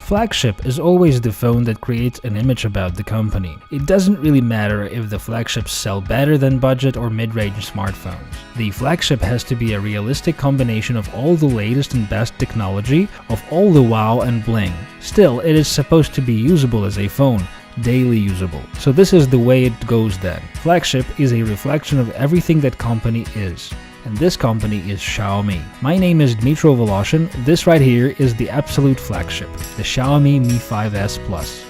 Flagship is always the phone that creates an image about the company. It doesn't really matter if the flagships sell better than budget or mid-range smartphones. The flagship has to be a realistic combination of all the latest and best technology, of all the wow and bling. Still, it is supposed to be usable as a phone, daily usable. So this is the way it goes then. Flagship is a reflection of everything that company is. And this company is Xiaomi. My name is Dmitro Voloshin. This right here is the absolute flagship, the Xiaomi Mi 5S Plus.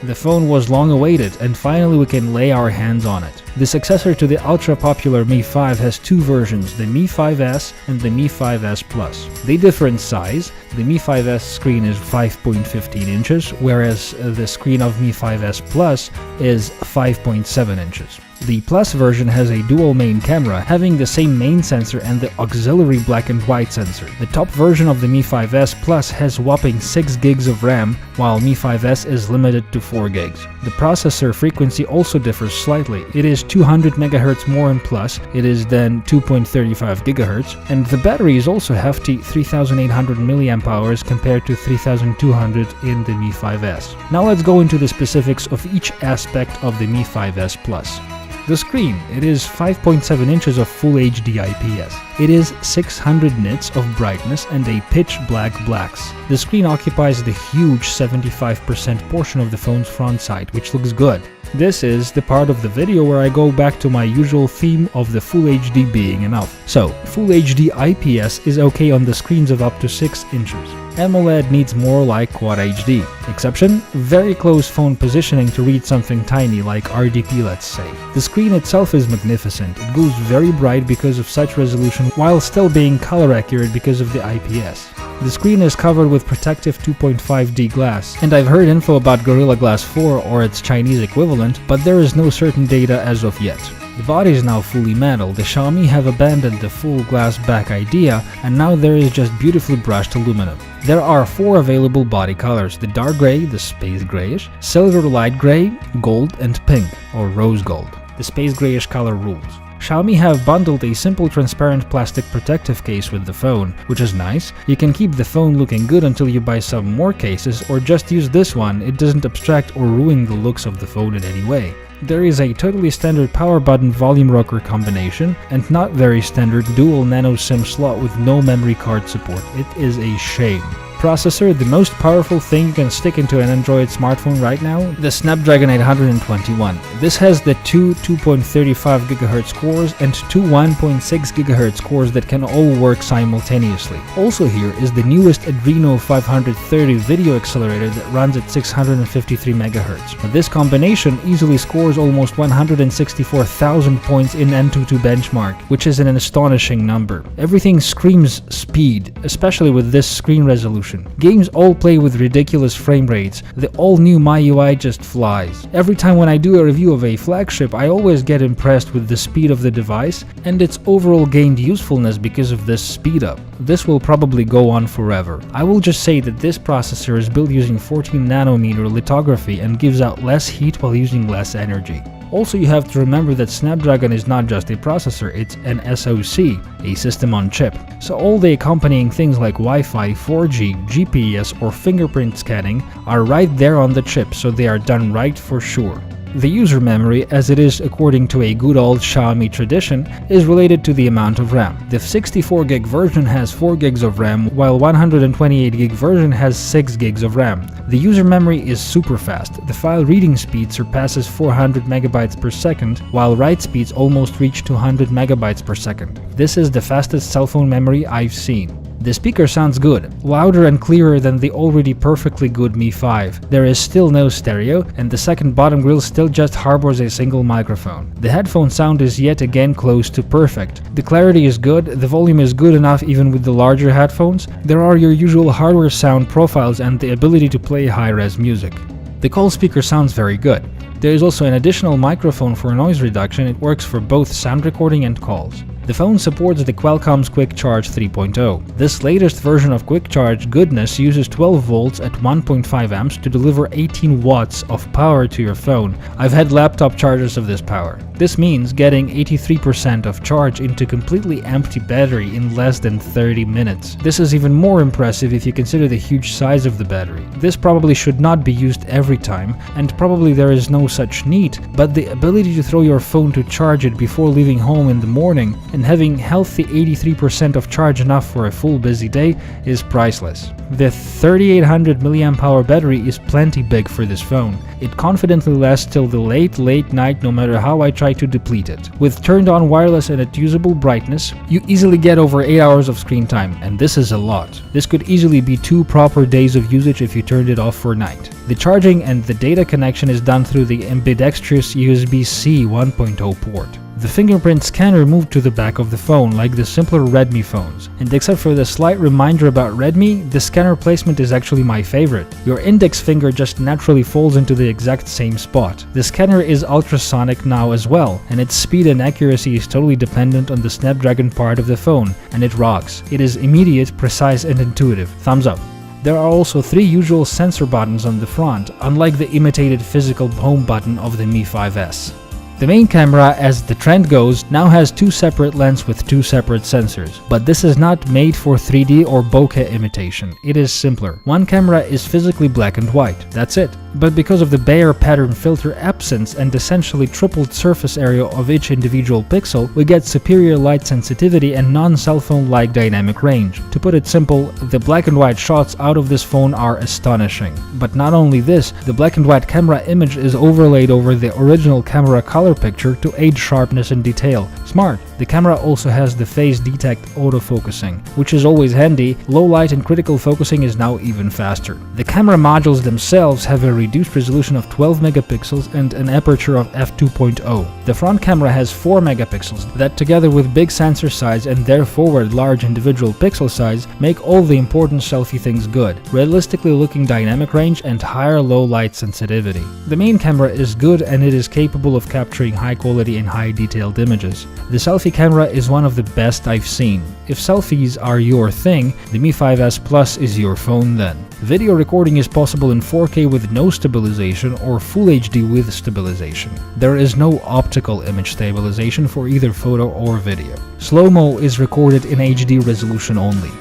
The phone was long awaited, and finally we can lay our hands on it. The successor to the ultra-popular Mi 5 has two versions, the Mi 5S and the Mi 5S Plus. They differ in size. The Mi 5S screen is 5.15 inches, whereas the screen of Mi 5S Plus is 5.7 inches. The Plus version has a dual main camera, having the same main sensor and the auxiliary black and white sensor. The top version of the Mi 5S Plus has whopping 6 gigs of RAM, while Mi 5S is limited to 4 gigs. The processor frequency also differs slightly. It is 200 MHz more in Plus, it is then 2.35 GHz, and the battery is also hefty, 3800 mAh compared to 3200 in the Mi 5S. Now let's go into the specifics of each aspect of the Mi 5S Plus. The screen, it is 5.7 inches of Full HD IPS. It is 600 nits of brightness and a pitch black blacks. The screen occupies the huge 75% portion of the phone's front side, which looks good. This is the part of the video where I go back to my usual theme of the Full HD being enough. So, Full HD IPS is okay on the screens of up to 6 inches. AMOLED needs more like Quad HD. Exception? Very close phone positioning to read something tiny like RDP, let's say. The screen itself is magnificent. It goes very bright because of such resolution while still being color accurate because of the IPS. The screen is covered with protective 2.5D glass, and I've heard info about Gorilla Glass 4 or its Chinese equivalent, but there is no certain data as of yet. The body is now fully metal. The Xiaomi have abandoned the full glass back idea, and now there is just beautifully brushed aluminum. There are 4 available body colors: the dark gray, the space grayish, silver light gray, gold, and pink, or rose gold. The space grayish color rules. Xiaomi have bundled a simple transparent plastic protective case with the phone, which is nice. You can keep the phone looking good until you buy some more cases, or just use this one. It doesn't abstract or ruin the looks of the phone in any way. There is a totally standard power button volume rocker combination, and not very standard dual Nano-SIM slot with no memory card support. It is a shame. Processor, the most powerful thing you can stick into an Android smartphone right now, the Snapdragon 821. This has the two 2.35 GHz cores and two 1.6 GHz cores that can all work simultaneously. Also here is the newest Adreno 530 video accelerator that runs at 653 MHz. This combination easily scores almost 164,000 points in Antutu benchmark, which is an astonishing number. Everything screams speed, especially with this screen resolution. Games all play with ridiculous frame rates. The all-new MIUI just flies. Every time when I do a review of a flagship, I always get impressed with the speed of the device and its overall gained usefulness because of this speed up. This will probably go on forever. I will just say that this processor is built using 14nm lithography and gives out less heat while using less energy. Also, you have to remember that Snapdragon is not just a processor, it's an SoC, a system on chip. So all the accompanying things like Wi-Fi, 4G, GPS or fingerprint scanning are right there on the chip, so they are done right for sure. The user memory, as it is according to a good old Xiaomi tradition, is related to the amount of RAM. The 64GB version has 4 gigs of RAM, while 128GB version has 6 gigs of RAM. The user memory is super fast. The file reading speed surpasses 400 megabytes per second, while write speeds almost reach 200 megabytes per second. This is the fastest cell phone memory I've seen. The speaker sounds good, louder and clearer than the already perfectly good Mi 5. There is still no stereo, and the second bottom grille still just harbors a single microphone. The headphone sound is yet again close to perfect. The clarity is good, the volume is good enough even with the larger headphones. There are your usual hardware sound profiles and the ability to play high-res music. The call speaker sounds very good. There is also an additional microphone for noise reduction. It works for both sound recording and calls. The phone supports the Qualcomm's Quick Charge 3.0. This latest version of Quick Charge goodness uses 12 volts at 1.5 amps to deliver 18 watts of power to your phone. I've had laptop chargers of this power. This means getting 83% of charge into completely empty battery in less than 30 minutes. This is even more impressive if you consider the huge size of the battery. This probably should not be used every time, and probably there is no such need, but the ability to throw your phone to charge it before leaving home in the morning and having healthy 83% of charge enough for a full busy day is priceless. The 3800 mAh battery is plenty big for this phone. It confidently lasts till the late night no matter how I try to deplete it. With turned on wireless and at usable brightness, you easily get over 8 hours of screen time, and this is a lot. This could easily be 2 proper days of usage if you turned it off for night. The charging and the data connection is done through the ambidextrous USB-C 1.0 port. The fingerprint scanner moved to the back of the phone like the simpler Redmi phones, and except for the slight reminder about Redmi, the scanner placement is actually my favorite. Your index finger just naturally falls into the exact same spot. The scanner is ultrasonic now as well, and its speed and accuracy is totally dependent on the Snapdragon part of the phone, and it rocks. It is immediate, precise and intuitive. Thumbs up. There are also 3 usual sensor buttons on the front, unlike the imitated physical home button of the Mi 5S. The main camera, as the trend goes, now has 2 separate lenses with 2 separate sensors, but this is not made for 3D or bokeh imitation. It is simpler. One camera is physically black and white, that's it. But because of the Bayer pattern filter absence and essentially tripled surface area of each individual pixel, we get superior light sensitivity and non-cell phone-like dynamic range. To put it simple, the black and white shots out of this phone are astonishing. But not only this, the black and white camera image is overlaid over the original camera color picture to aid sharpness and detail. Smart! The camera also has the phase detect autofocusing, which is always handy. Low light and critical focusing is now even faster. The camera modules themselves have a reduced resolution of 12 megapixels and an aperture of f2.0. The front camera has 4 megapixels that, together with big sensor size and their forward large individual pixel size, make all the important selfie things good. Realistically looking dynamic range and higher low light sensitivity. The main camera is good and it is capable of capturing high quality and high detailed images. The selfie camera is one of the best I've seen. If selfies are your thing, the Mi 5S Plus is your phone then. Video recording is possible in 4K with no stabilization or Full HD with stabilization. There is no optical image stabilization for either photo or video. Slow-mo is recorded in HD resolution only.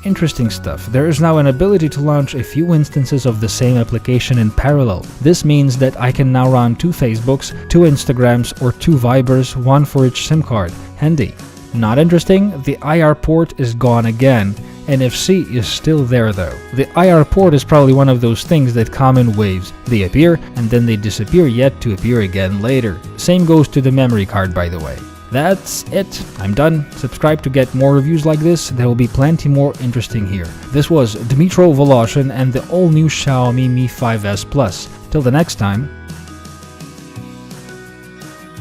Interesting stuff. There is now an ability to launch a few instances of the same application in parallel. This means that I can now run 2 Facebooks, 2 Instagrams or 2 Vibers, one for each SIM card. Handy. Not interesting? The IR port is gone again. NFC is still there though. The IR port is probably one of those things that come in waves. They appear and then they disappear yet to appear again later. Same goes to the memory card, by the way. That's it. I'm done. Subscribe to get more reviews like this. There will be plenty more interesting here. This was Dmitro Voloshin and the all-new Xiaomi Mi 5S Plus. Till the next time.